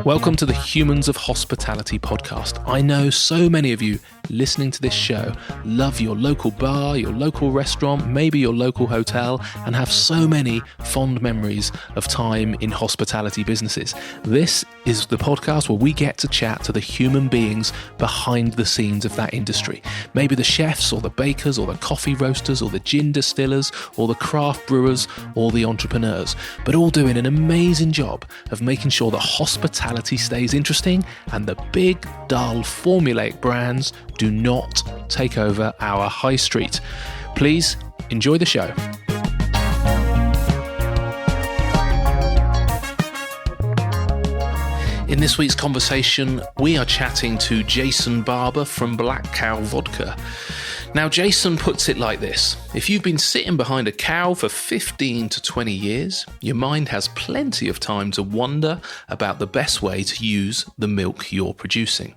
Welcome to the Humans of Hospitality podcast. I know so many of you listening to this show love your local bar, your local restaurant, maybe your local hotel, and have so many fond memories of time in hospitality businesses. This is the podcast where we get to chat to the human beings behind the scenes of that industry. Maybe the chefs or the bakers or the coffee roasters or the gin distillers or the craft brewers or the entrepreneurs, but all doing an amazing job of making sure that hospitality stays interesting and the big, dull, formulaic brands do not take over our high street. Please enjoy the show. In this week's conversation, we are chatting to Jason Barber from Black Cow Vodka. Now, Jason puts it like this: if you've been sitting behind a cow for 15 to 20 years, your mind has plenty of time to wonder about the best way to use the milk you're producing.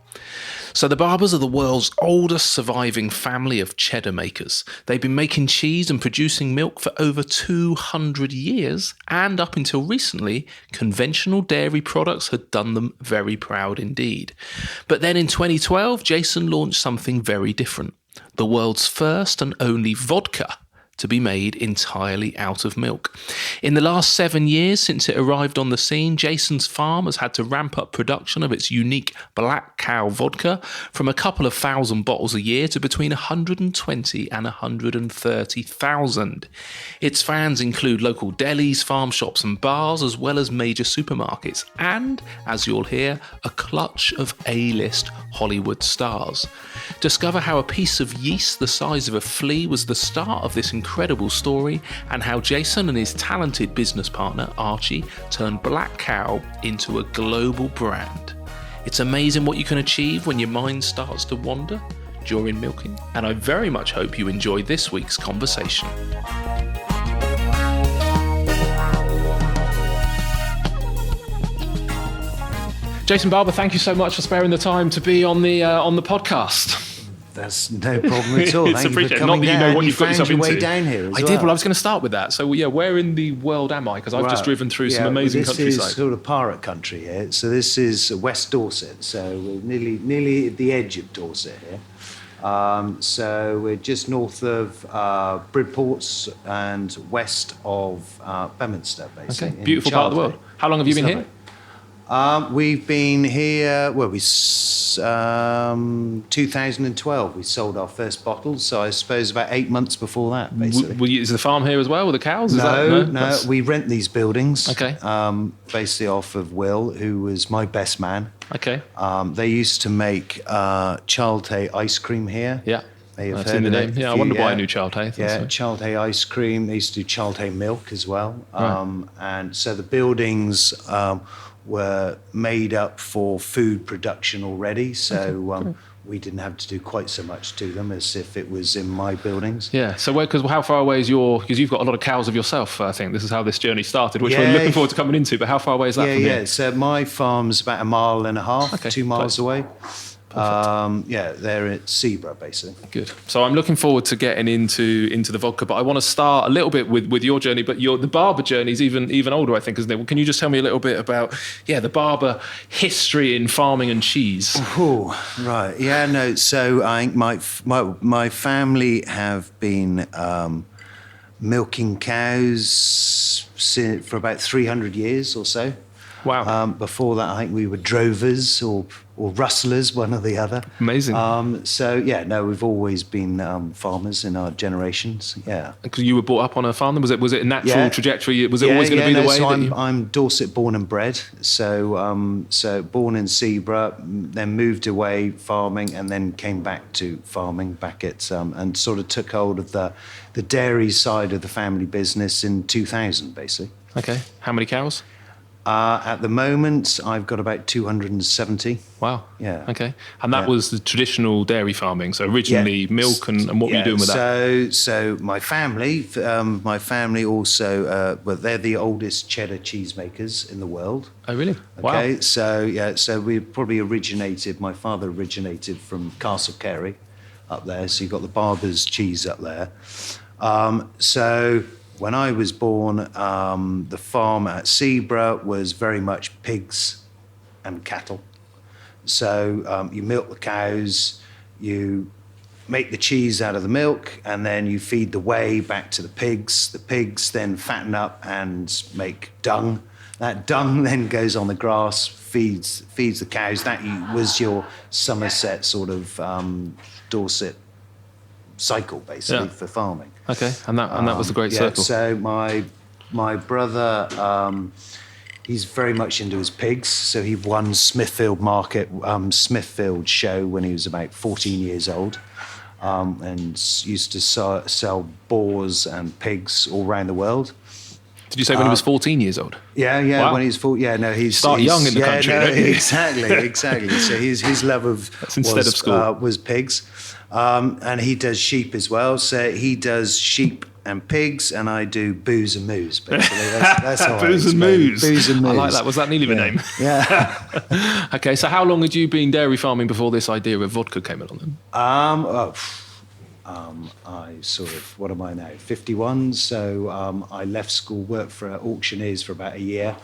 So the Barbers are the world's oldest surviving family of cheddar makers. They've been making cheese and producing milk for over 200 years, and up until recently, conventional dairy products had done them very proud indeed. But then in 2012, Jason launched something very different: the world's first and only vodka to be made entirely out of milk. In the last 7 years since it arrived on the scene, Jason's farm has had to ramp up production of its unique Black Cow Vodka from a couple of thousand bottles a year to between 120 and 130,000. Its fans include local delis, farm shops and bars, as well as major supermarkets, and, as you'll hear, a clutch of A-list Hollywood stars. Discover how a piece of yeast the size of a flea was the start of this incredible story, and how Jason and his talented business partner Archie turned Black Cow into a global brand. It's amazing what you can achieve when your mind starts to wander during milking, and I very much hope you enjoy this week's conversation. Jason Barber, thank you so much for sparing the time to be on the podcast. That's no problem at all. It's Thank you for appreciated. coming Not that you down. know what you've got yourself found your into. way down here as I did. Well, I was going to start with that. So, yeah, where in the world am I? Because I've just driven through some amazing countryside. This is sort of pirate country here. So this is West Dorset. So we're nearly at the edge of Dorset here. So we're just north of Bridports and west of Bedminster, basically. Okay, beautiful part of the world. How long have you been here? We've been here, 2012, we sold our first bottle, so I suppose about 8 months before that, basically. Is the farm here as well with the cows? No, we rent these buildings, okay. Basically off of Will, who was my best man. Okay. They used to make Childhay ice cream here. Yeah. I've seen the name. Yeah, I wonder why I knew Childhay. Yeah, Childhay ice cream. They used to do Childhay milk as well. Right. And so the buildings were made up for food production already, so we didn't have to do quite so much to them as if it was in my buildings. Yeah, so how far away is because you've got a lot of cows of yourself, I think. This is how this journey started, which we're looking forward to coming into, but how far away is that from here? Yeah, so my farm's about 1.5 miles, 2 miles away. They're at Zebra, basically. Good. So I'm looking forward to getting into the vodka, but I want to start a little bit with your journey. But the Barber journey is even older, I think, isn't it? Well, can you just tell me a little bit about the Barber history in farming and cheese? Oh, right. Yeah, no. So I think my family have been milking cows for about 300 years or so. Wow. Before that, I think we were drovers or rustlers, one or the other. Amazing. We've always been farmers in our generations. Yeah. Because you were brought up on a farm, was it a natural trajectory? Was it always going to be the way? So I'm Dorset born and bred. So born in Zebra, then moved away farming, and then came back to farming and sort of took hold of the dairy side of the family business in 2000, basically. Okay. How many cows? At the moment, I've got about 270. Wow. Yeah. Okay. And that was the traditional dairy farming. So originally milk and what were you doing with that? So my family also, they're the oldest cheddar cheesemakers in the world. Oh, really? Okay. Wow. So we probably my father originated from Castle Carey up there. So you've got the Barbers cheese up there. when I was born, the farm at Zebra was very much pigs and cattle. So you milk the cows, you make the cheese out of the milk, and then you feed the whey back to the pigs. The pigs then fatten up and make dung. That dung then goes on the grass, feeds the cows. That was your Somerset sort of Dorset cycle, basically, for farming. Okay, and that was the great circle. So my brother, he's very much into his pigs. So he won Smithfield Smithfield show when he was about 14 years old, and used to sell boars and pigs all around the world. Did you say when he was 14 years old? Yeah. Wow. When he was 14, yeah. No, he's young in the country. No, don't you? exactly. So his love of instead of school was pigs, and he does sheep as well. So he does sheep and pigs, and I do booze and moose. Basically, that's how Booze I and explain it. moose. Booze and moose. I like that. Was that nearly the name? Yeah. Okay, so how long had you been dairy farming before this idea of vodka came along then? I sort of, what am I now, 51, so I left school, worked for auctioneers for about a year,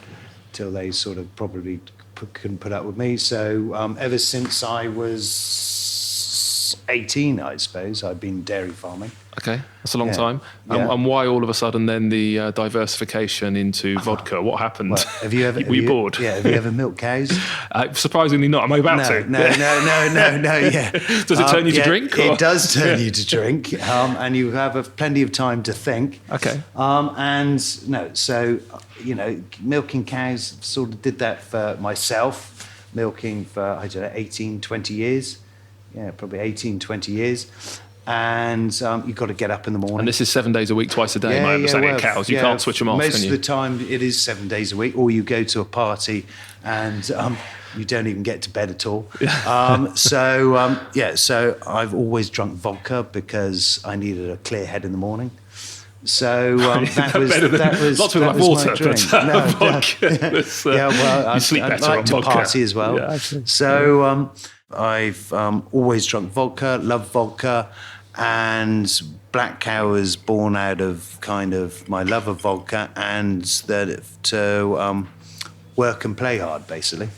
till they sort of probably couldn't put up with me. So ever since I was 18, I suppose, I've been dairy farming. Okay, that's a long time. Yeah. And why all of a sudden then the diversification into vodka? What happened? Well, have you ever? Were you bored? Yeah. Have you ever milked cows? Surprisingly not. Am I about to? No. Yeah. Does it turn you to drink? Or? It does turn you to drink, and you have plenty of time to think. Okay. And no, so milking cows. Sort of did that for myself, milking for 18, 20 years. Yeah, probably 18, 20 years. And you've got to get up in the morning. And this is 7 days a week, twice a day, my understanding of cows. You can't switch them off, most can you? of the time it is 7 days a week, or you go to a party and you don't even get to bed at all. So I've always drunk vodka because I needed a clear head in the morning. So that was lots of water, but vodka. You sleep better I like on to vodka. party as well. Yeah, absolutely. So I've always drunk vodka, love vodka, and Black Cow was born out of kind of my love of vodka and to work and play hard, basically.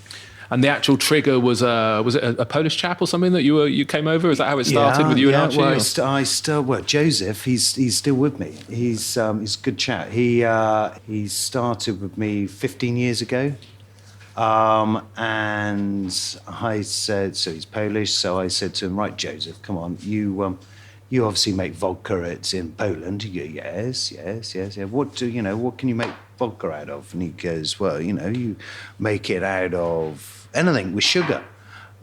And the actual trigger was it a Polish chap or something that you came over? Is that how it started with you and Archie? Well, Joseph, he's still with me. He's a good chap. He started with me 15 years ago. And I said, so he's Polish, so I said to him, right, Joseph, come on, you obviously make vodka. It's in Poland. You go, yes. What can you make vodka out of? And he goes, well, you make it out of anything with sugar.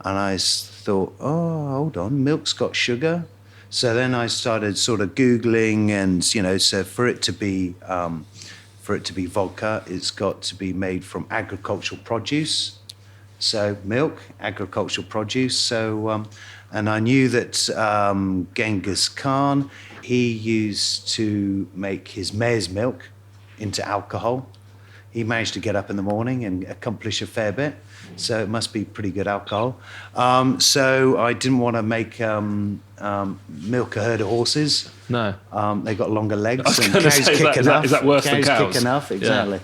And I thought, oh, hold on, milk's got sugar. So then I started sort of Googling, and so for it to be vodka, it's got to be made from agricultural produce. So milk, agricultural produce. So, and I knew that Genghis Khan, he used to make his mare's milk into alcohol. He managed to get up in the morning and accomplish a fair bit. So it must be pretty good alcohol. So I didn't want to make milk a herd of horses. No. They got longer legs and cows kick enough. Is that worse than cows? Kick enough, exactly.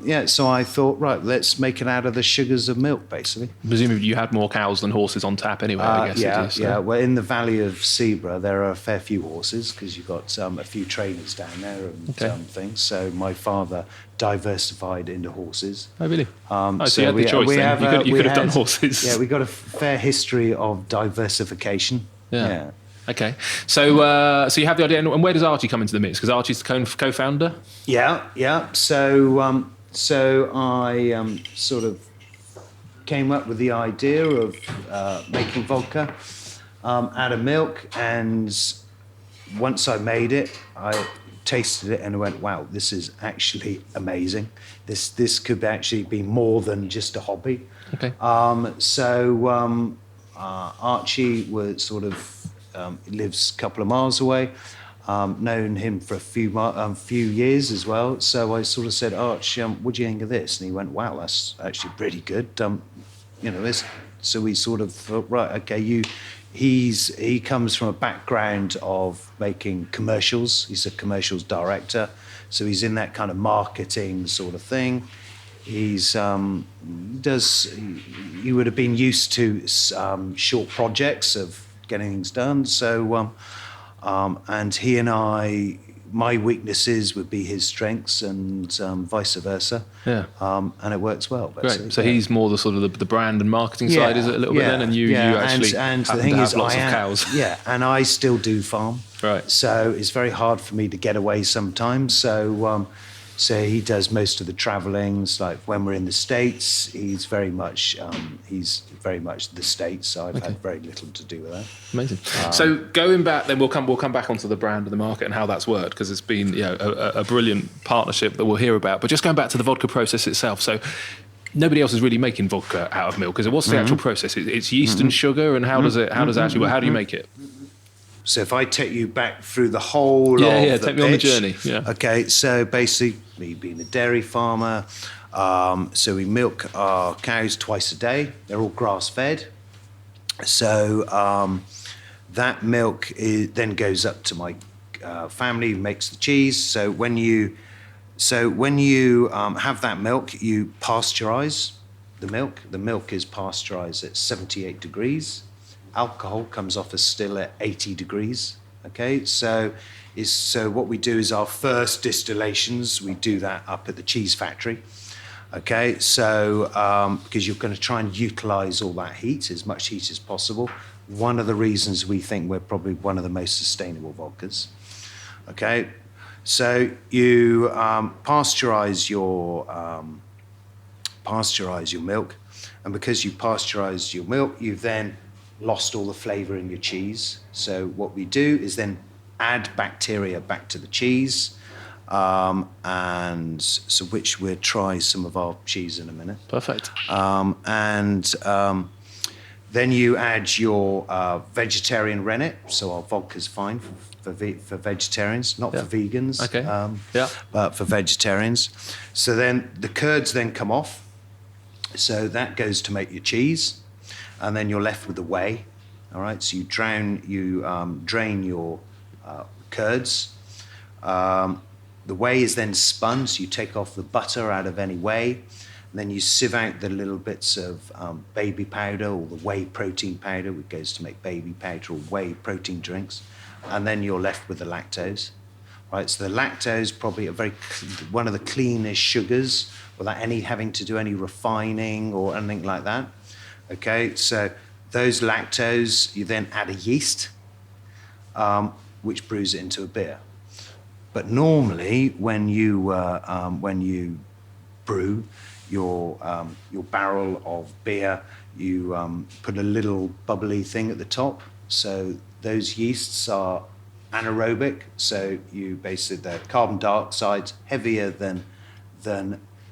Yeah. So I thought, right, let's make it out of the sugars of milk, basically. Presumably you had more cows than horses on tap anyway, I guess. Yeah. Well, in the Valley of Zebra, there are a fair few horses because you've got a few trainers down there and things. So my father diversified into horses. Oh, really? So you had the choice then. You could have done horses. Yeah, we got a fair history of diversification. Yeah. Okay. So you have the idea, and where does Archie come into the mix? Because Archie's the co-founder? Yeah. So I sort of came up with the idea of making vodka out of milk, and once I made it, I tasted it and I went, wow, this is actually amazing. This could actually be more than just a hobby. Okay. Archie was sort of lives a couple of miles away. Known him for a few years as well. So I sort of said, Arch, what do you think of this? And he went, wow, that's actually pretty good. So we sort of thought, right, okay, he comes from a background of making commercials. He's a commercials director, so he's in that kind of marketing sort of thing. He would have been used to short projects of getting things done. So, and he and I, my weaknesses would be his strengths, and vice versa. Yeah. And it works well. Great. So he's more the sort of the brand and marketing side, is it a little bit then? And you actually and happen the thing to have is, lots of cows. Yeah, and I still do farm. Right. So it's very hard for me to get away sometimes. So he does most of the travellings. Like when we're in the States, he's very much the States. So I've had very little to do with that. Amazing. So going back, then we'll come back onto the brand and the market and how that's worked, because it's been a brilliant partnership that we'll hear about. But just going back to the vodka process itself. So nobody else is really making vodka out of milk, because what's the actual process? It's yeast and sugar, and how does it actually work? How do you make it? So if I take you back through the whole of the take me on the journey. Yeah. Okay, so basically, me being a dairy farmer, so we milk our cows twice a day. They're all grass-fed. So that milk then goes up to my family who makes the cheese. So when you have that milk, you pasteurize the milk. The milk is pasteurized at 78 degrees. Alcohol comes off as still at 80 degrees. Okay, so what we do is our first distillations, we do that up at the cheese factory. Okay, so because you're going to try and utilize all that heat, as much heat as possible. One of the reasons we think we're probably one of the most sustainable vodkas. Okay, so you pasteurize your milk, and because you pasteurize your milk, you've then lost all the flavor in your cheese. So what we do is then add bacteria back to the cheese, and so which we'll try some of our cheese in a minute. Perfect. Then you add your vegetarian rennet. So our vodka's fine for vegetarians, not for vegans. Okay. But for vegetarians. So then the curds then come off. So that goes to make your cheese, and then you're left with the whey. All right. So you drain your curds. The whey is then spun, so you take off the butter out of any whey. And then you sieve out the little bits of baby powder or the whey protein powder, which goes to make baby powder or whey protein drinks. And then you're left with the lactose. Right, so the lactose probably one of the cleanest sugars without having to do any refining or anything like that. Okay, so those lactose, you then add a yeast, which brews it into a beer. But normally, when you brew your barrel of beer, you put a little bubbly thing at the top. So those yeasts are anaerobic. So you basically the carbon dioxide's heavier than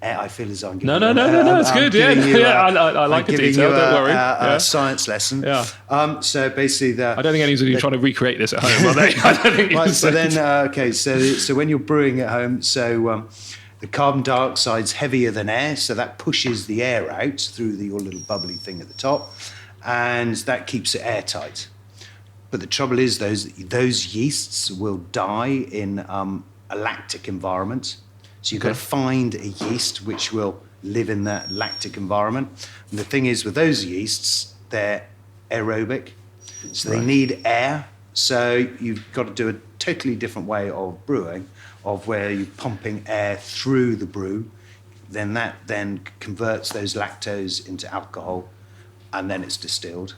air. I feel as I'm giving No, it's good. I like the detail. Don't worry. A science lesson. Yeah. So basically, I don't think anyone's trying to recreate this at home, are they? I don't think right, so then, so when you're brewing at home, so the carbon dioxide's heavier than air, so that pushes the air out through your little bubbly thing at the top, and that keeps it airtight. But the trouble is, those yeasts will die in a lactic environment. So you've got to find a yeast which will live in that lactic environment. And the thing is, with those yeasts, they're aerobic, so they need air. So you've got to do a totally different way of brewing, of where you're pumping air through the brew. Then that converts those lactose into alcohol, and then it's distilled.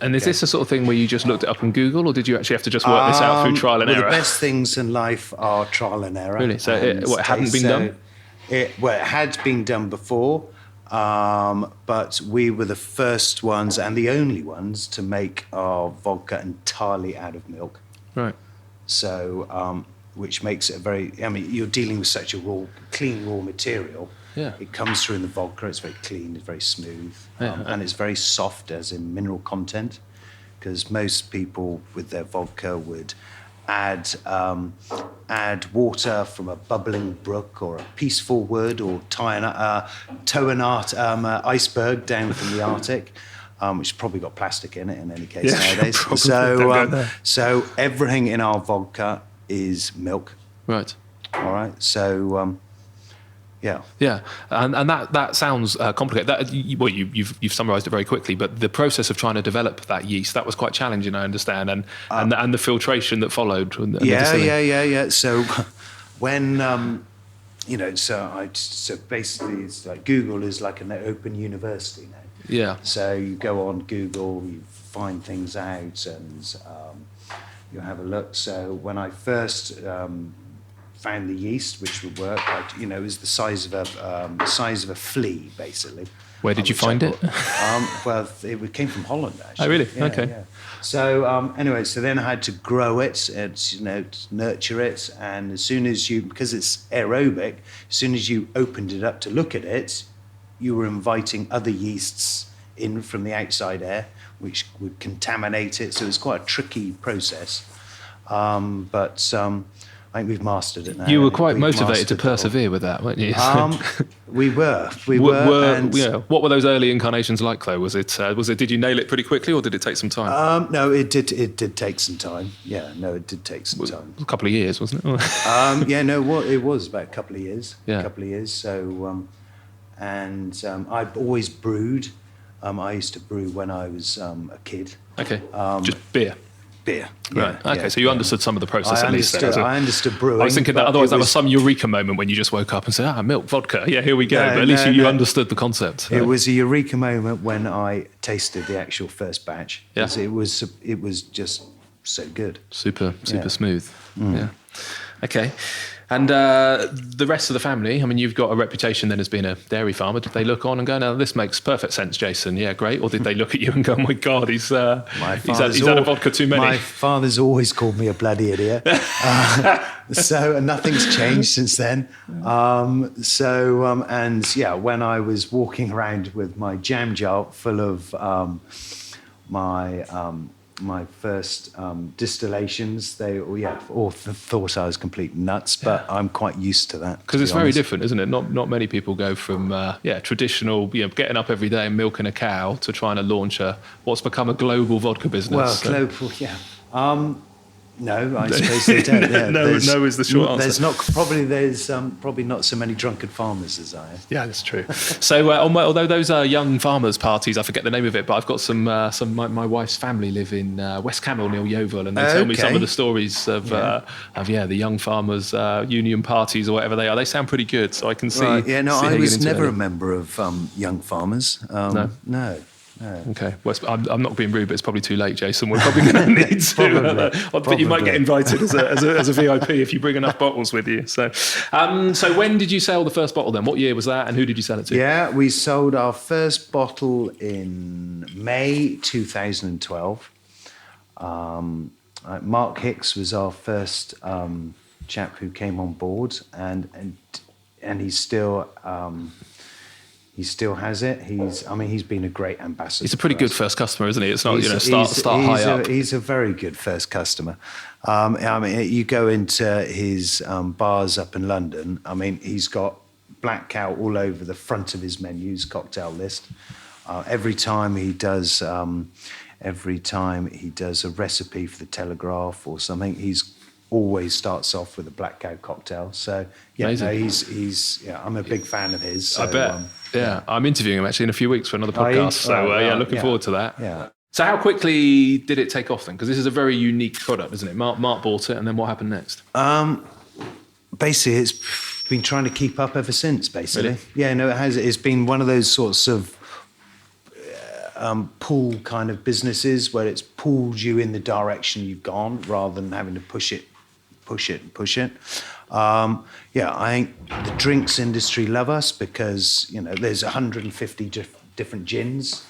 And is this the sort of thing where you just looked it up on Google, or did you actually have to just work this out through trial and error? The best things in life are trial and error. Really? So it hadn't been done? It had been done before, but we were the first ones and the only ones to make our vodka entirely out of milk. Right. So, which makes it you're dealing with such a clean raw material. Yeah. It comes through in the vodka. It's very clean. It's very smooth, and it's very soft, as in mineral content. Because most people with their vodka would add water from a bubbling brook or a peaceful wood or tow an iceberg down from the Arctic. which probably got plastic in it in any case Yeah, nowadays. probably. Don't go there. So everything in our vodka is milk. Right. All right. So yeah. Yeah, and that sounds complicated. You've summarised it very quickly, but the process of trying to develop that yeast, that was quite challenging, I understand, and the filtration that followed. And the distilling. Yeah. So when so basically it's like Google is like an open university now. Yeah. So you go on Google, you find things out, and you have a look. So when I first found the yeast, which would work, it was the size of a flea, basically. Where did you find it? Well, it came from Holland, actually. Oh, really? Yeah, Okay. Yeah. So anyway, so then I had to grow it, and nurture it, and as soon as because it's aerobic, as soon as you opened it up to look at it, you were inviting other yeasts in from the outside air, which would contaminate it. So it was quite a tricky process, but I think we've mastered it now. You were quite motivated to persevere with that, weren't you? We were. What were those early incarnations like, though? Was it? Did you nail it pretty quickly, or did it take some time? No, it did. It did take some time. Yeah, no, it did take some time. A couple of years, wasn't it? It was about a couple of years. Yeah. A couple of years. So, I've always brewed. I used to brew when I was a kid. Okay. Just beer. Beer. Right. Yeah, okay. So you understood some of the process at least. I understood brewing. I was thinking that otherwise that was some eureka moment when you just woke up and said, milk, vodka. Yeah, here we go. No, but at least you understood the concept. It was a eureka moment when I tasted the actual first batch. Yeah. It was just so good. Super smooth. Mm. Yeah. Okay. And the rest of the family, I mean, you've got a reputation then as being a dairy farmer. Did they look on and go, no, this makes perfect sense, Jason. Yeah, great. Or did they look at you and go, oh my God, he's had a vodka too many? My father's always called me a bloody idiot. So nothing's changed since then. When I was walking around with my jam jar full of my first distillations, they all thought I was complete nuts, but I'm quite used to that. Because it's very different, isn't it? Not many people go from traditional, getting up every day and milking a cow to trying to launch what's become a global vodka business. Well, global, yeah. No, I suppose they don't. Yeah, no is the short answer. There's probably not so many drunken farmers as I am. Yeah, that's true. So although those are young farmers' parties, I forget the name of it, but I've got some my wife's family live in West Camel near Yeovil, and they tell me some of the stories of the young farmers' union parties or whatever they are. They sound pretty good, so I can see. Right, yeah, no, I was never a member of young farmers. No. Okay. Well, I'm not being rude, but it's probably too late, Jason. We're probably going to need to. But you might get invited as a VIP if you bring enough bottles with you. So when did you sell the first bottle then? What year was that, and who did you sell it to? Yeah, we sold our first bottle in May 2012. Mark Hicks was our first chap who came on board, and he's still. He still has it. He's been a great ambassador. He's a pretty good first customer, isn't he? It's not, start high up. He's a very good first customer. You go into his bars up in London. I mean, he's got Black Cow all over the front of his menus, cocktail list. Every time he does a recipe for the Telegraph or something, he's always starts off with a Black Cow cocktail. So I'm a big fan of his. So, I bet. I'm interviewing him actually in a few weeks for another podcast. Looking forward to that. Yeah. So how quickly did it take off then? Because this is a very unique product, isn't it? Mark bought it, and then what happened next? Basically, it's been trying to keep up ever since. Basically, really? Yeah. No, it has. It's been one of those sorts of pull kind of businesses where it's pulled you in the direction you've gone rather than having to push it. I think the drinks industry love us because there's 150 different gins,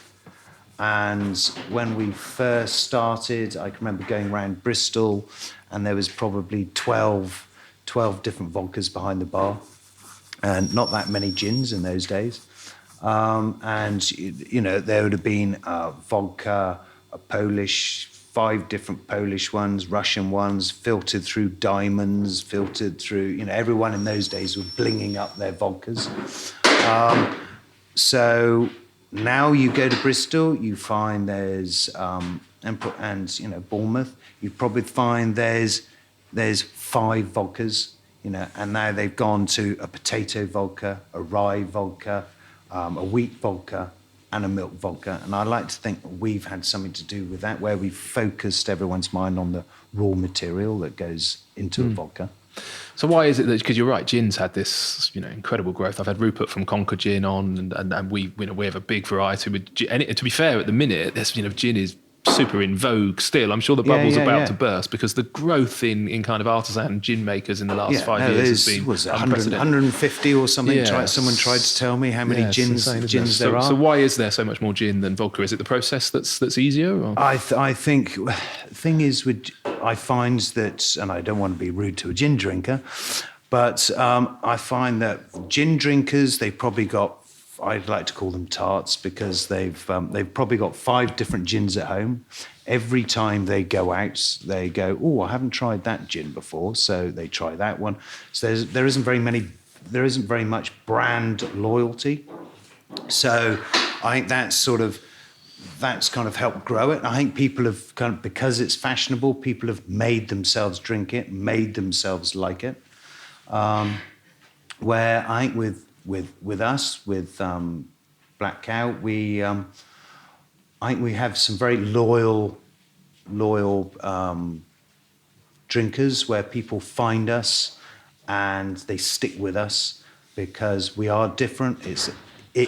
and when we first started, I can remember going around Bristol, and there was probably 12 different vodkas behind the bar, and not that many gins in those days. There would have been vodka, a Polish. 5 different Polish ones, Russian ones, filtered through diamonds, filtered through, everyone in those days was blinging up their vodkas. So now you go to Bristol, you find there's and you know Bournemouth, you probably find there's 5 vodkas, you know, and now they've gone to a potato vodka, a rye vodka, a wheat vodka, and a milk vodka. And I like to think we've had something to do with that, where we've focused everyone's mind on the raw material that goes into a vodka. So why is it that, because you're right, gin's had this, you know, incredible growth. I've had Rupert from Conquer Gin on, and we, you know, we have a big variety with gin. And to be fair, at the minute, there's, you know, gin is super in vogue still. I'm sure the bubble's about to burst, because the growth in kind of artisan gin makers in the last 5 years has been was 150 or something. Yeah. Someone tried to tell me how many gins there are. So why is there so much more gin than vodka? Is it the process that's easier? Or? I think the thing is I find that, and I don't want to be rude to a gin drinker, but I find that gin drinkers, they've probably got, I'd like to call them tarts, because they've probably got 5 different gins at home. Every time they go out, they go, oh, I haven't tried that gin before, so they try that one. So there isn't very much brand loyalty. So I think that's kind of helped grow it. I think people have because it's fashionable, people have made themselves drink it, made themselves like it. Where I think with us, with Black Cow, I think we have some very loyal drinkers, where people find us and they stick with us because we are different. It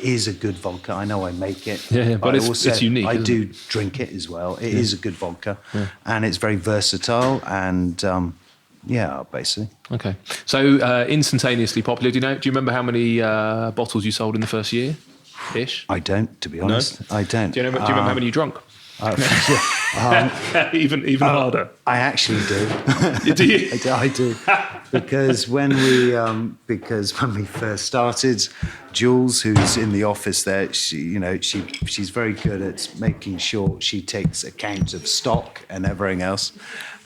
is a good vodka. I know I make it. But it's unique. I do drink it as well. It is a good vodka, and it's very versatile and. Basically. Okay. So instantaneously popular. Do you remember how many bottles you sold in the first year, ish? I don't, to be honest. No? I don't. Do you remember how many you drunk? Even harder. I actually do. Do you? I do. Because when we first started, Jules, who's in the office there, she's very good at making sure she takes account of stock and everything else.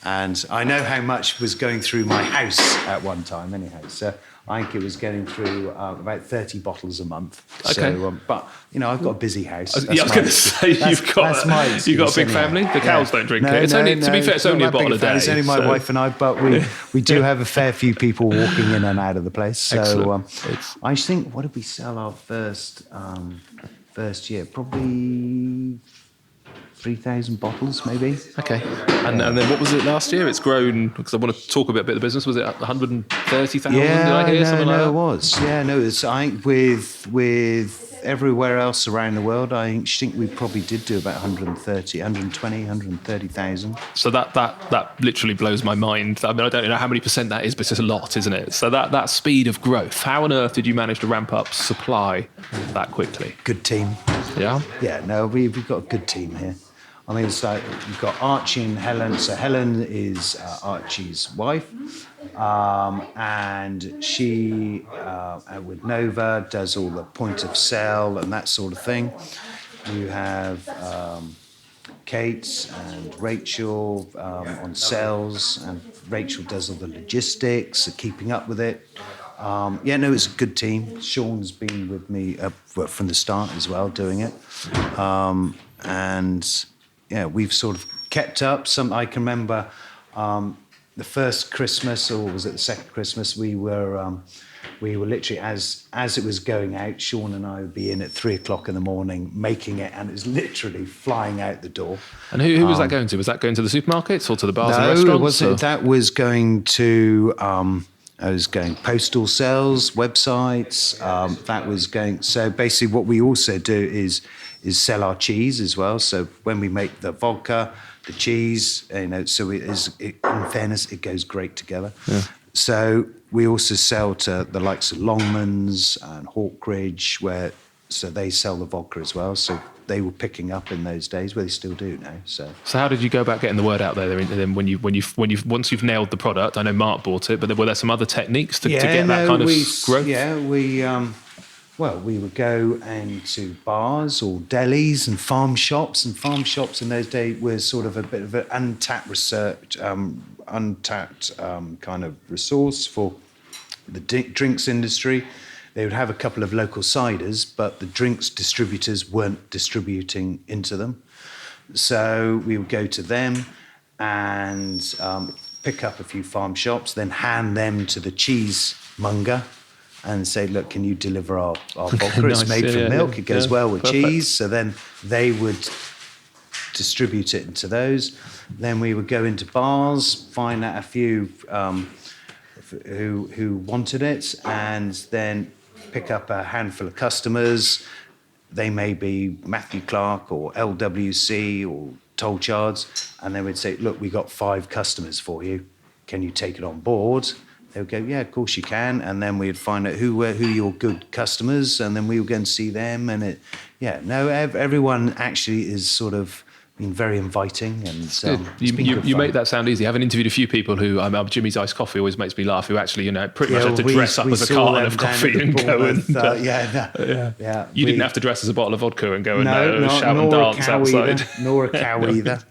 And I know how much was going through my house at one time, anyhow. So I think it was getting through about 30 bottles a month. Okay. So, but I've got a busy house. I was going to say you've got a big family. The cows don't drink it. To be fair, it's only a bottle a day. It's only my wife and I, but we do have a fair few people walking in and out of the place. So I think, what did we sell our first year? Probably 3,000 bottles, maybe. Okay. And then what was it last year? It's grown, because I want to talk a bit about the business. Was it 130,000? Did I hear something like that? No, it was. Yeah, no, it's, I think with everywhere else around the world, I think we probably did do about 130,000. So that literally blows my mind. I mean, I don't know how many percent that is, but it's a lot, isn't it? So that speed of growth, how on earth did you manage to ramp up supply that quickly? Good team. Yeah? Yeah, no, we've got a good team here. I mean, it's like you've got Archie and Helen. So Helen is Archie's wife, and she, with Nova, does all the point of sale and that sort of thing. You have Kate and Rachel on sales, and Rachel does all the logistics, keeping up with it. It's a good team. Sean's been with me from the start as well, doing it, and. Yeah, we've sort of kept up. I can remember the first Christmas, or was it the second Christmas? We were literally as it was going out. Sean and I would be in at 3:00 in the morning making it, and it was literally flying out the door. And who was that going to? Was that going to the supermarkets or to the bars and restaurants? No, it wasn't. That was going to. I was going postal sales, websites. That was going. So basically, what we also do is sell our cheese as well. So when we make the vodka, the cheese, so in fairness, it goes great together. Yeah. So we also sell to the likes of Longmans and Hawkridge, so they sell the vodka as well. So they were picking up in those days, where they still do now. So how did you go about getting the word out there? Then when once you've nailed the product, I know Mark bought it, but were there some other techniques to get that kind of growth? Yeah, we would go into bars or delis and farm shops. And farm shops in those days were sort of a bit of an untapped kind of resource for the drinks industry. they would have a couple of local ciders, but the drinks distributors weren't distributing into them. So we would go to them and pick up a few farm shops, then hand them to the cheesemonger and say, look, can you deliver our vodka? Nice. It's made from milk. It goes well with perfect. cheese. So then they would distribute it into those. Then we would go into bars, find out a few who wanted it, and then pick up a handful of customers. They may be Matthew Clark or LWC or Tolchards, and they would say, look, we got 5 customers for you. Can you take it on board? They would go, yeah, of course you can. And then we'd find out who your good customers, and then we would go and see them. And everyone actually is sort of been very inviting, and you make that sound easy. I haven't interviewed a few people who Jimmy's Iced Coffee always makes me laugh, who actually pretty much had to dress up as a carton of coffee and go and you didn't have to dress as a bottle of vodka and go and shout and dance outside. Nor a cow either.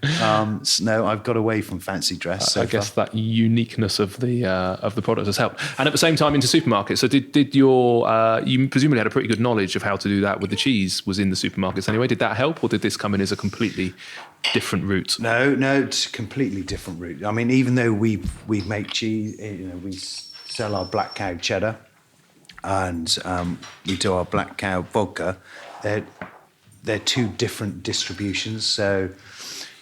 No, I've got away from fancy dress. I guess that uniqueness of the product has helped. And at the same time into supermarkets. So did you presumably had a pretty good knowledge of how to do that with the cheese was in the supermarkets anyway. Did that help, or did this come in as a completely different route? No, it's a completely different route. I mean, even though we make cheese, we sell our Black Cow cheddar, and we do our Black Cow vodka. They're 2 different distributions, so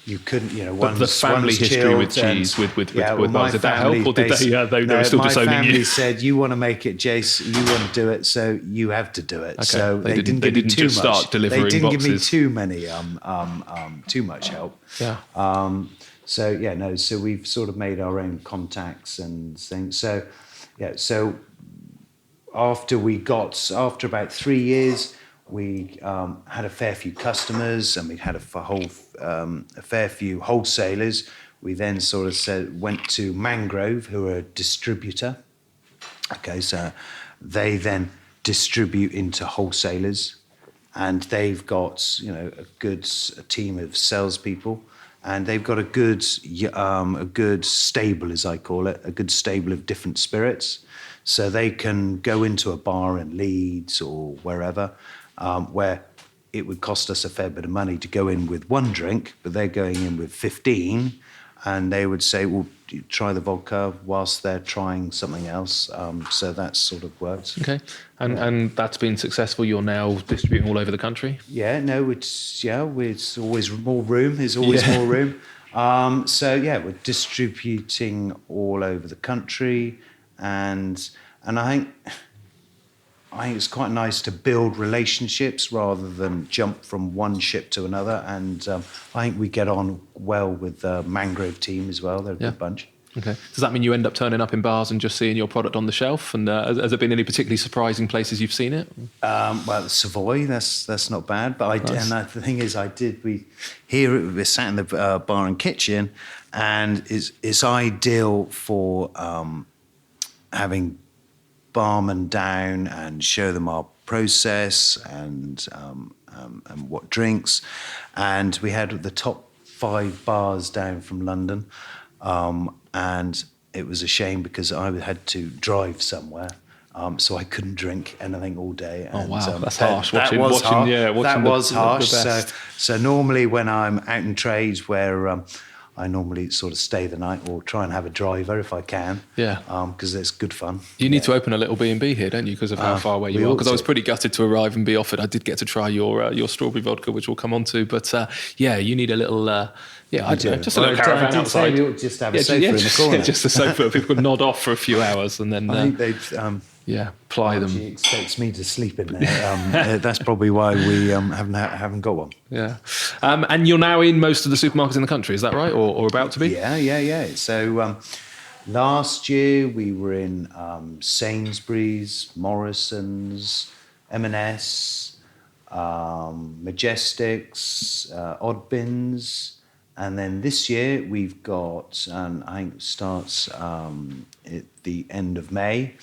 you couldn't, But the family history with cheese, with bars, did that help, or did they were still disowning you? My family said, you want to make it, Jace, you want to do it, so you have to do it. Okay. So they didn't just start delivering boxes. They didn't give me too many, too much help. Yeah. So we've sort of made our own contacts and things. So after about 3 years, we had a fair few customers, and we had a fair few wholesalers. We then sort of went to Mangrove, who are a distributor. Okay, so they then distribute into wholesalers, and they've got a team of salespeople, and they've got a good stable, as I call it, a good stable of different spirits. So they can go into a bar in Leeds or wherever, where it would cost us a fair bit of money to go in with 1 drink, but they're going in with 15, and they would say, well, try the vodka whilst they're trying something else. So that sort of works. Okay. And that's been successful. You're now distributing all over the country? Yeah, no, it's always more room. There's always more room. We're distributing all over the country, and I think it's quite nice to build relationships rather than jump from one ship to another. And I think we get on well with the Mangrove team as well. They're a good bunch. Okay. Does that mean you end up turning up in bars and just seeing your product on the shelf? And has there been any particularly surprising places you've seen it? Savoy, that's not bad. But Nice. The thing is, we sat in the bar and kitchen, and it's ideal for having barmen down and show them our process and what drinks. And we had the top 5 bars down from London, and it was a shame because I had to drive somewhere, so I couldn't drink anything all day. And, that's harsh. That was harsh. The best. So normally when I'm out in trade, where I normally sort of stay the night or try and have a driver if I can. Yeah. Because it's good fun. You need to open a little B&B here, don't you, because of how far away you are? Because I was pretty gutted to arrive and be offered. I did get to try your strawberry vodka, which we'll come on to. But you need a little... I don't know, just a little caravan outside. We ought to just have a sofa in the corner. Just a sofa. People could nod off for a few hours and then... I think they've... ply them. She expects me to sleep in there. That's probably why we haven't got one. Yeah. And you're now in most of the supermarkets in the country, is that right? Or about to be? Yeah. So last year we were in Sainsbury's, Morrison's, M&S, Majestics, Oddbins. And then this year we've got, and I think it starts at the end of May,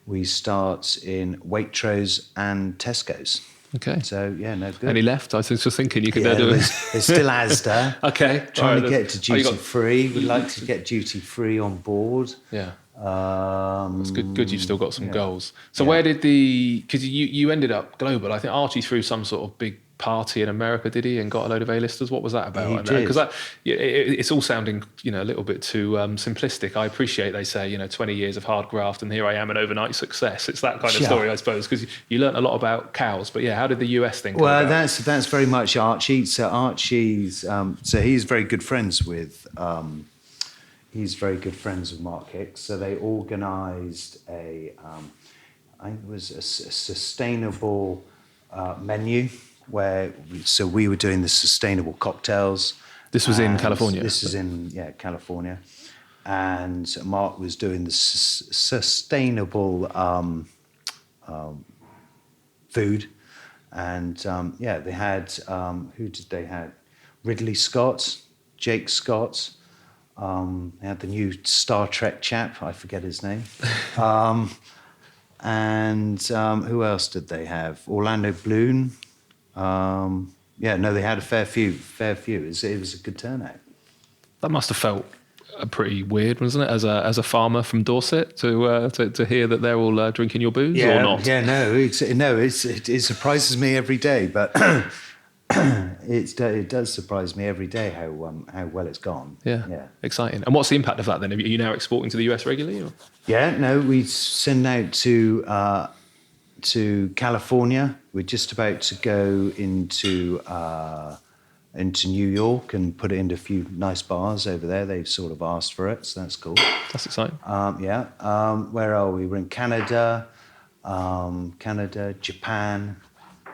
we start in Waitrose and Tesco's. Okay. So, good. Any left? I was just thinking you could do it. There's still Asda. Okay. Trying to get to duty free. We'd like to get duty free on board. Yeah. It's good. You've still got some goals. So where did because you ended up global. I think Archie threw some sort of big party in America, did he, and got a load of A-listers? What was that about? He did. Because it's all sounding a little bit too simplistic. I appreciate they say 20 years of hard graft and here I am an overnight success. It's that kind of story, I suppose, because you learnt a lot about cows. But how did the US thing come about? That's very much Archie. So Archie's so he's very good friends with Mark Hicks. So they organised I think it was a sustainable menu where we were doing the sustainable cocktails. This was in California? This is in California. And Mark was doing the sustainable food. And they had, who did they have? Ridley Scott, Jake Scott. They had the new Star Trek chap, I forget his name. And who else did they have? Orlando Bloom. They had a fair few. It was a good turnout. That must have felt pretty weird, wasn't it, as a farmer from Dorset to hear that they're all drinking your booze or not? It surprises me every day, but it does surprise me every day how well it's gone. Yeah, exciting. And what's the impact of that then? Are you now exporting to the US regularly? Or? We send out to California. We're just about to go into New York and put it into a few nice bars over there. They've sort of asked for it, so that's cool. That's exciting. Where are we? We're in Canada, Japan,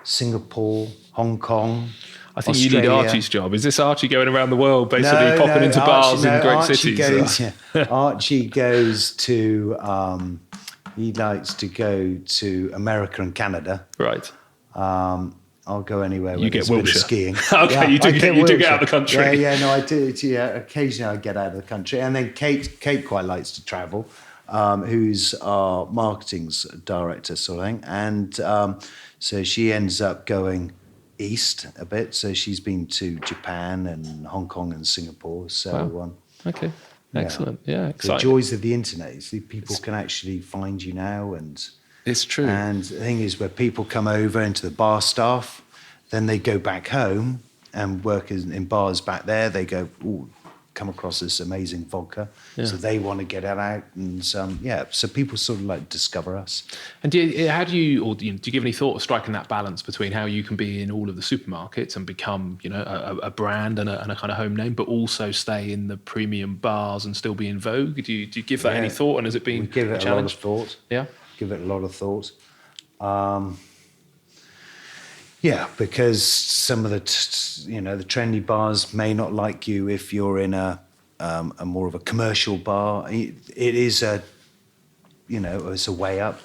Singapore, Hong Kong. I think Australia. you need Archie's job. Is this Archie going around the world, basically popping into bars in great cities? Archie goes to. He likes to go to America and Canada. Right. I'll go anywhere. You get Wiltshire. Skiing. Okay, you do get out of the country. I do. Occasionally I get out of the country, and then Kate quite likes to travel. Who's our marketing's director, sort of thing, and so she ends up going east a bit. So she's been to Japan and Hong Kong and Singapore. So wow. Okay. Excellent. Yeah, exciting. The joys of the internet. You see, people can actually find you now, and it's true. And the thing is, where people come over into the bar staff, then they go back home and work in bars back there. They go, come across this amazing vodka, so they want to get it out, and so people sort of like discover us. And do you give any thought of striking that balance between how you can be in all of the supermarkets and become a brand and a kind of home name, but also stay in the premium bars and still be in vogue? Do you give that any thought, and has it been we give it a lot of thought? Give it a lot of thought. Because some of the the trendy bars may not like you if you're in a more of a commercial bar. It is it's a way up,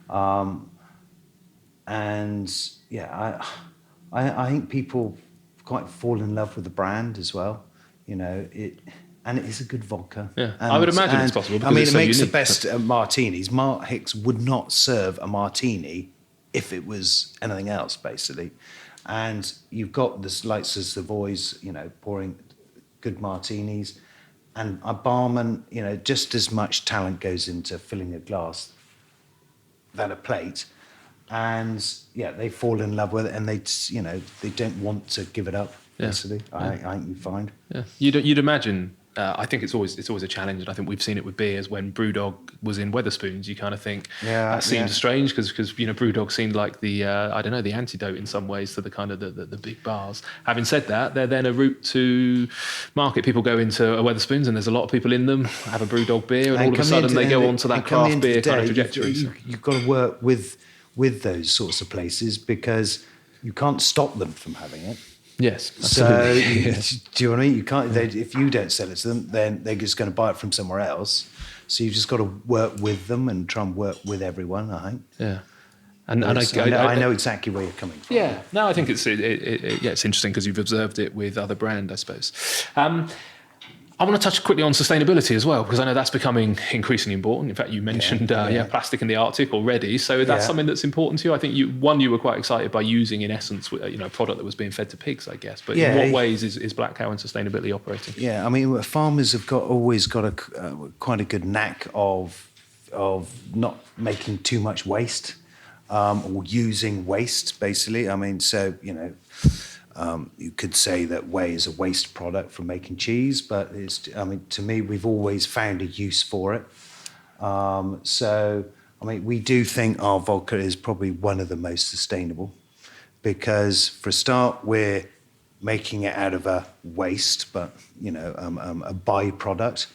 I think people quite fall in love with the brand as well. And it is a good vodka. Yeah, I would imagine it's possible. It makes the best martinis. Mark Hicks would not serve a martini if it was anything else, basically. And you've got this likes of Savoy's, pouring good martinis. And a barman, just as much talent goes into filling a glass than a plate. And they fall in love with it, and they don't want to give it up, basically. I think you find. Yeah, you'd imagine. I think it's always a challenge, and I think we've seen it with beers. When Brewdog was in Wetherspoons, you kind of think that seems strange because Brewdog seemed like the the antidote in some ways to the kind of the big bars. Having said that, they're then a route to market. People go into a Wetherspoons and there's a lot of people in them, have a Brewdog beer, and all of a sudden they go on to that craft beer kind of trajectory. You've got to work with those sorts of places because you can't stop them from having it. Yes, absolutely. So, do you know what I mean? You can't. If you don't sell it to them, then they're just going to buy it from somewhere else. So you've just got to work with them and try and work with everyone, I think. Yeah. I know exactly where you're coming from. Yeah. No, I think it's interesting because you've observed it with other brands, I suppose. I want to touch quickly on sustainability as well, because I know that's becoming increasingly important. In fact, you mentioned plastic in the Arctic already. So that's something that's important to you. I think you were quite excited by using, in essence, a product that was being fed to pigs, I guess. But in what ways is Black Cow and sustainability operating? Yeah, I mean, farmers have always got quite a good knack of not making too much waste or using waste, basically. I mean, so, you could say that whey is a waste product from making cheese, but to me, we've always found a use for it. We do think our vodka is probably one of the most sustainable because, for a start, we're making it out of a waste, but a byproduct.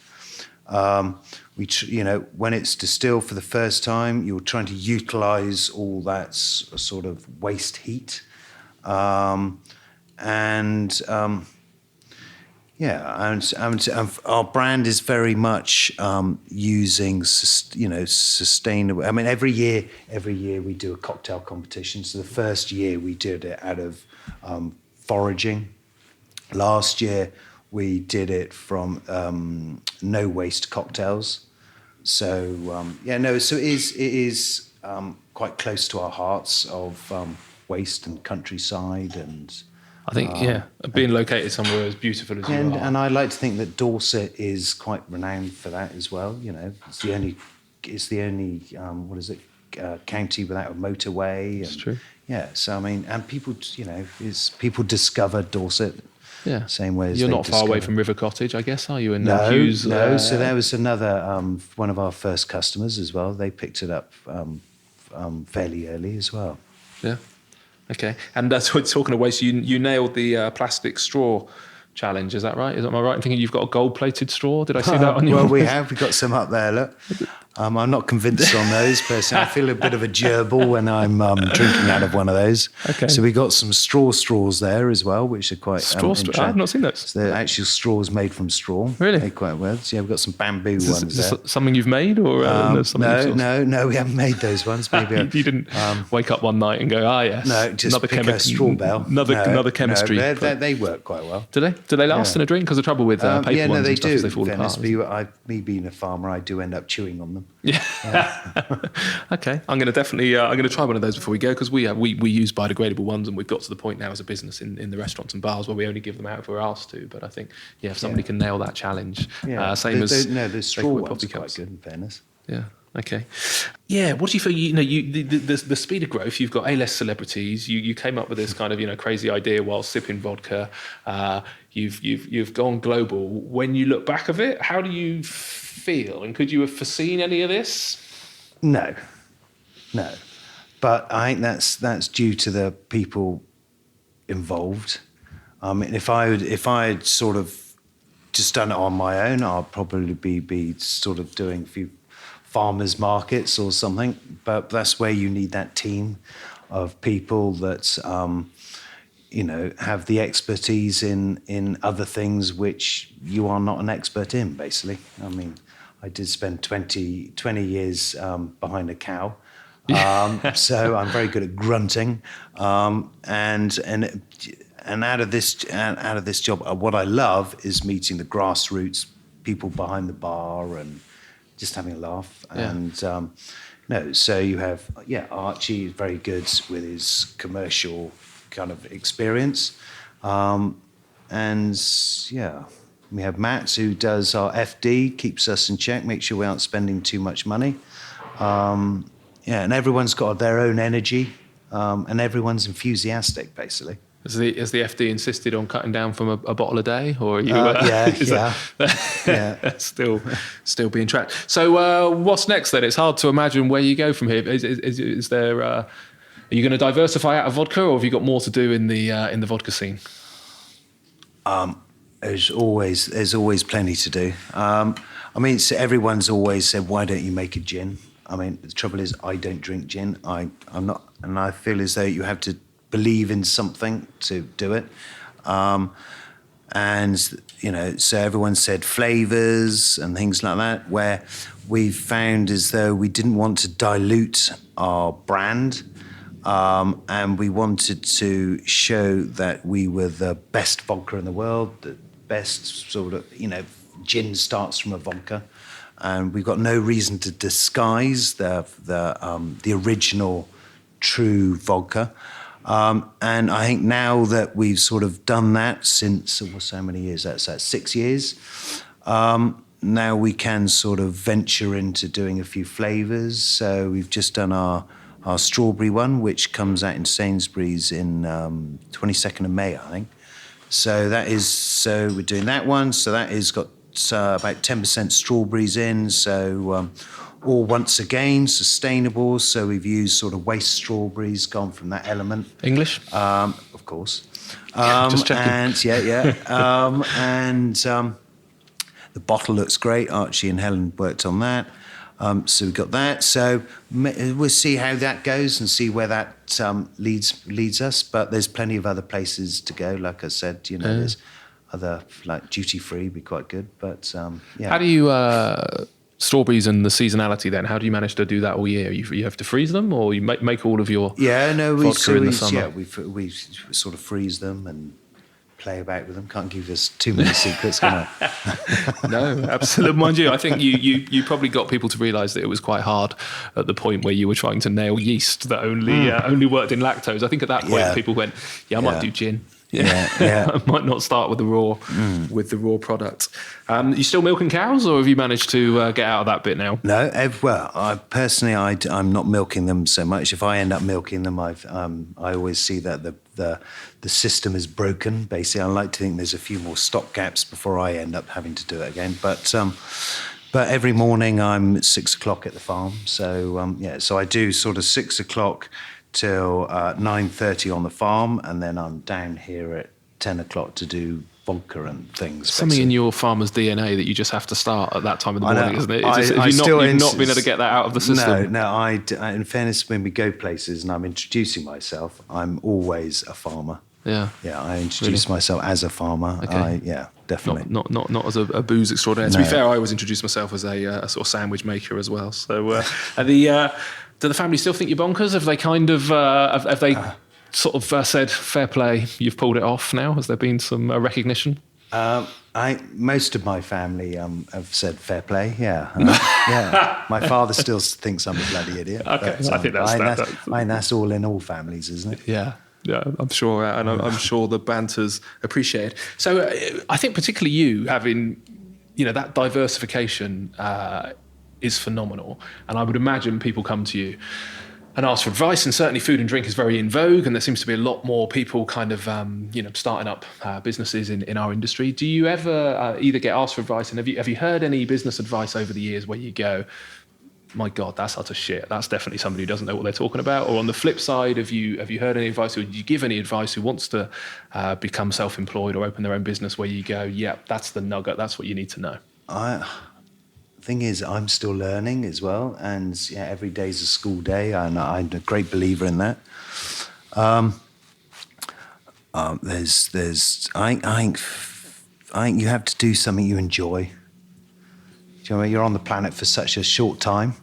When it's distilled for the first time, you're trying to utilize all that sort of waste heat. Our brand is very much using sustainable. I mean, every year we do a cocktail competition. So the first year we did it out of foraging. Last year we did it from no waste cocktails. So so it is quite close to our hearts of waste and countryside, and I think being located somewhere as beautiful as you are. And I like to think that Dorset is quite renowned for that as well. It's the only county without a motorway. It's true. Yeah, so I mean, and people discovered Dorset. Yeah, same way as you're not far away from River Cottage, I guess, are you? In Hughes? No. So there was another one of our first customers as well. They picked it up fairly early as well. Yeah. Okay. And that's what talking of waste. You nailed the plastic straw challenge. Is that right? Am I right in thinking you've got a gold-plated straw? Did I see that on your? Well, we have. We've got some up there. Look. I'm not convinced on those personally. I feel a bit of a gerbil when I'm drinking out of one of those. Okay. So we got some straws there as well, which are quite interesting. I've not seen those. So they're actual straws made from straw. Really? They're quite well. So yeah, we've got some bamboo ones there. Is this something you've made, or no, we haven't made those ones. Maybe you didn't wake up one night and go, yes. No, just pick a straw bell. Another chemistry. No, they work quite well. Do they? Do they last in a drink? Because the trouble with paper ones they and stuff do. is they fall apart. Me being a farmer, I do end up chewing on them. Yeah. Okay, I'm going to definitely try one of those before we go, because we use biodegradable ones, and we've got to the point now as a business in the restaurants and bars where we only give them out if we're asked to. But I think if somebody can nail that challenge, the straw ones are quite good in fairness. Yeah. Okay. Yeah. What do you feel? The speed of growth. You've got A-list celebrities. You came up with this kind of crazy idea while sipping vodka. You've gone global. When you look back of it, how do you feel? And could you have foreseen any of this? No. But I think that's due to the people involved. I mean, if I had sort of just done it on my own, I'd probably be sort of doing a few farmers markets or something. But that's where you need that team of people that have the expertise in other things which you are not an expert in, basically. I mean, I did spend 20 years behind a cow. So I'm very good at grunting. And out of this job, what I love is meeting the grassroots people behind the bar and just having a laugh. Yeah. And so you have Archie is very good with his commercial kind of experience, we have Matt, who does our FD, keeps us in check, makes sure we aren't spending too much money. And everyone's got their own energy, and everyone's enthusiastic, basically. Has the FD insisted on cutting down from a bottle a day, or are you? Still being tracked. So what's next then? It's hard to imagine where you go from here. Is there? Are you going to diversify out of vodka, or have you got more to do in the vodka scene? There's always plenty to do. Everyone's always said, why don't you make a gin? I mean, the trouble is I don't drink gin. I'm not, and I feel as though you have to believe in something to do it. So everyone said flavors and things like that, where we found as though we didn't want to dilute our brand. And we wanted to show that we were the best vodka in the world, the best sort of, gin starts from a vodka, and we've got no reason to disguise the original true vodka. And I think now that we've sort of done that since, so many years, that's 6 years, now we can sort of venture into doing a few flavours. So we've just done our strawberry one, which comes out in Sainsbury's in 22nd of May, I think. So we're doing that one. So that has got about 10% strawberries in. So all once again sustainable. So we've used sort of waste strawberries, gone from that element. English? Of course. Just checking. The bottle looks great. Archie and Helen worked on that. So we've got that. So we'll see how that goes and see where that leads us. But there's plenty of other places to go. Like I said, there's other, like duty free, be quite good. But yeah. How do you strawberries and the seasonality then? How do you manage to do that all year? You have to freeze them, or you make all of your vodka in the summer? Yeah, we sort of freeze them and play about with them. Can't give us too many secrets, can I? No, absolutely. Mind you, I think you probably got people to realise that it was quite hard at the point where you were trying to nail yeast that only worked in lactose. I think at that point people went, I might do gin. Yeah. I might not start with the raw product. You still milking cows, or have you managed to get out of that bit now? No, well, I'm not milking them so much. If I end up milking them, I always see that the system is broken. Basically, I like to think there's a few more stop gaps before I end up having to do it again. But every morning I'm at 6 o'clock at the farm. So so I do sort of 6 o'clock till 9:30 on the farm, and then I'm down here at 10 o'clock to do vodka and things. Something in your farmer's DNA that you just have to start at that time in the morning, isn't it? You've not been able to get that out of the system. No. In fairness, when we go places and I'm introducing myself, I'm always a farmer. Yeah. Yeah, I introduce myself as a farmer. Okay. Definitely. Not as a booze extraordinaire. To be fair, I always introduce myself as a sort of sandwich maker as well. So do the family still think you're bonkers? Have they kind of sort of said, fair play, you've pulled it off now? Has there been some recognition? Most of my family have said fair play, yeah. My father still thinks I'm a bloody idiot. Okay, but, I think that's all in all families, isn't it? Yeah, I'm sure, and I'm sure the banter's appreciated. So I think particularly you having, that diversification is phenomenal, and I would imagine people come to you and ask for advice, and certainly food and drink is very in vogue, and there seems to be a lot more people kind of starting up businesses in our industry. Do you ever either get asked for advice, and have you heard any business advice over the years where you go, my God, that's utter shit, that's definitely somebody who doesn't know what they're talking about? Or on the flip side, have you heard any advice, or do you give any advice who wants to become self-employed or open their own business, where you go, that's the nugget, that's what you need to know? Thing is, I'm still learning as well, and every day's a school day, and I'm a great believer in that. I think you have to do something you enjoy. Do you know, you're on the planet for such a short time.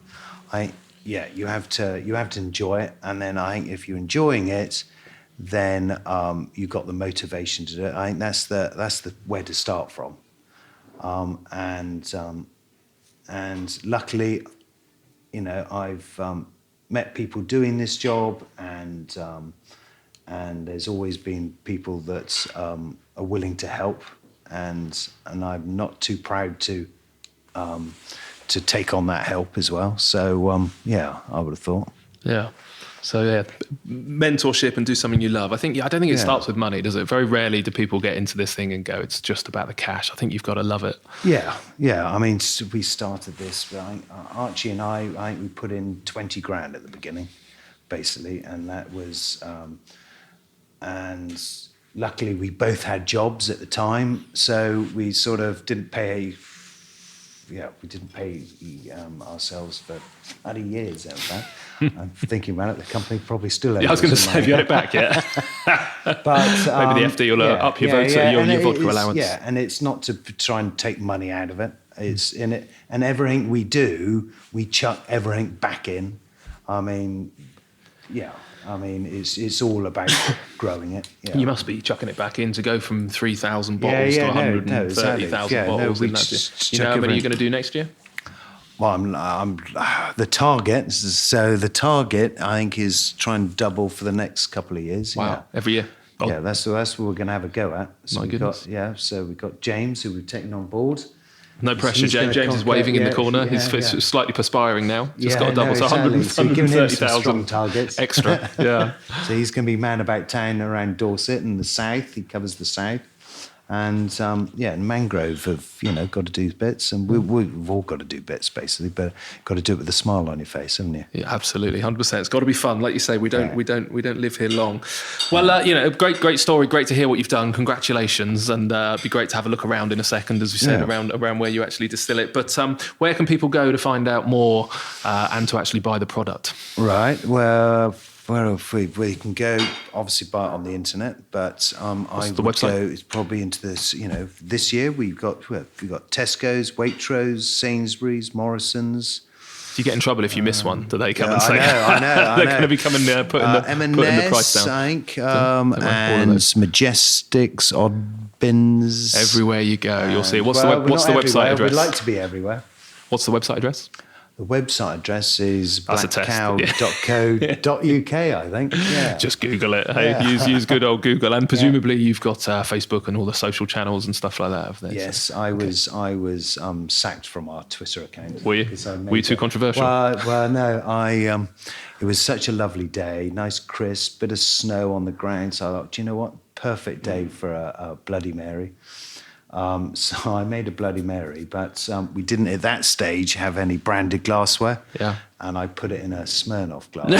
You have to enjoy it, and then I think if you're enjoying it, then you've got the motivation to do it. I think that's the where to start from, and luckily, I've met people doing this job, and there's always been people that are willing to help, and I'm not too proud to take on that help as well. So I would have thought. Yeah. So mentorship and do something you love. I don't think it starts with money, does it? Very rarely do people get into this thing and go, it's just about the cash. I think you've got to love it. Yeah. I mean, we started this, Archie and I think we put in 20 grand at the beginning, basically, and that was, and luckily we both had jobs at the time, so we sort of didn't pay. We didn't pay ourselves for 30 years out of that. I'm thinking about it, the company probably still owes. I was going to say, have you had it back yet? But maybe the FD will up your your vodka allowance. Yeah, and it's not to try and take money out of it. It's in it, and everything we do, we chuck everything back in. I mean, Yeah, I mean, it's all about growing it. Yeah. You must be chucking it back in to go from 3,000 bottles to 130,000 bottles. You know how many you're going to do next year? Well, I'm the target. So the target, I think, is try and double for the next couple of years. Wow, yeah. every year. Oh. Yeah, that's what we're going to have a go at. So My goodness. So we've got James, who we've taken on board. No pressure, James. James is waving in the corner. He's slightly perspiring now. Just got a double, so 130,000 targets extra. Yeah. So he's going to be man about town around Dorset and the south. He covers the south. And and Mangrove have got to do bits, and we've all got to do bits basically, but got to do it with a smile on your face, haven't you? Yeah, absolutely, 100%. It's got to be fun, like you say. We don't live here long. Well, great story. Great to hear what you've done. Congratulations, and it'd be great to have a look around in a second, as we said, around where you actually distill it. But where can people go to find out more and to actually buy the product? Right. Well, we can go, obviously, buy it on the internet, but I would go. It's probably into this. This year we've got Tesco's, Waitrose, Sainsbury's, Morrison's. Do you get in trouble if you miss one? Do they come and say? I know. They're going to be coming putting the price down. I think, and Majestics, Odd Bins. Everywhere you go, you'll see. What's the website address? We'd like to be everywhere. What's the website address? The website address is blackcow.co.uk, I think. Yeah. Just Google it. Hey, use good old Google, and presumably you've got Facebook and all the social channels and stuff like that. Yes, I was sacked from our Twitter account. Were you? Were you too controversial? Well, no. It was such a lovely day, nice crisp, bit of snow on the ground. So I thought, do you know what? Perfect day for a Bloody Mary. So I made a Bloody Mary, but we didn't at that stage have any branded glassware. Yeah. And I put it in a Smirnoff glass.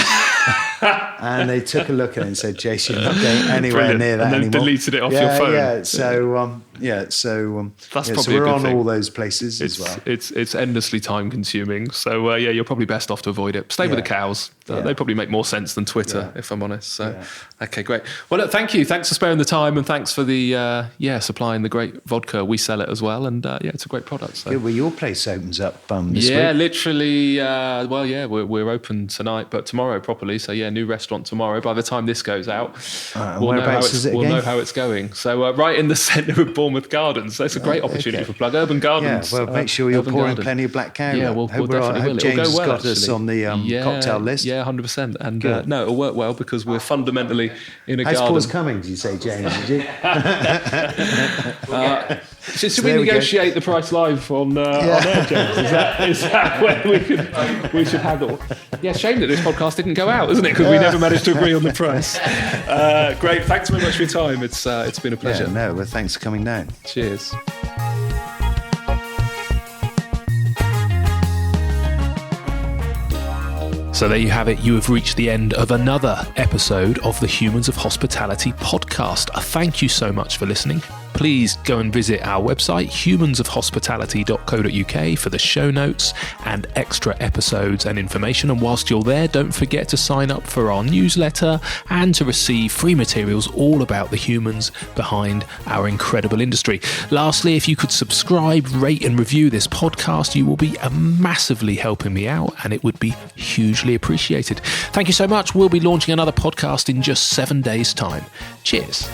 And they took a look at it and said, Jason, you're not going anywhere near that anymore. And then deleted it off your phone. Yeah, so that's probably so we're a good on thing. All those places as well. It's endlessly time consuming. So you're probably best off to avoid it. Stay with the cows. They probably make more sense than Twitter, if I'm honest. So okay, great. Well, look, thank you. Thanks for sparing the time, and thanks for the supplying the great vodka. We sell it as well, and it's a great product. So. Good. Well, your place opens up this week. Literally. We're open tonight, but tomorrow properly. So new restaurant tomorrow. By the time this goes out, we'll know how it's going. So right in the centre of Bournemouth Gardens. That's a great opportunity for plug. Urban Gardens. Yeah, well, make sure you're pouring plenty of Black Cow. Yeah, we'll definitely will. James has got us on the cocktail list. Yeah, 100%. And it'll work well because we're fundamentally in a garden. How's Paul's coming, did you say, James? Did you? Should we negotiate the price live on air, James? Is that where we should handle? Yeah, shame that this podcast didn't go out, isn't it? Because we never managed to agree on the price. Great, thanks very much for your time. It's been a pleasure. Well, thanks for coming down. Cheers. So there you have it. You have reached the end of another episode of the Humans of Hospitality podcast. Thank you so much for listening. Please go and visit our website, humansofhospitality.co.uk, for the show notes and extra episodes and information. And whilst you're there, don't forget to sign up for our newsletter and to receive free materials all about the humans behind our incredible industry. Lastly, if you could subscribe, rate and review this podcast, you will be massively helping me out, and it would be hugely appreciated. Thank you so much. We'll be launching another podcast in just 7 days' time. Cheers.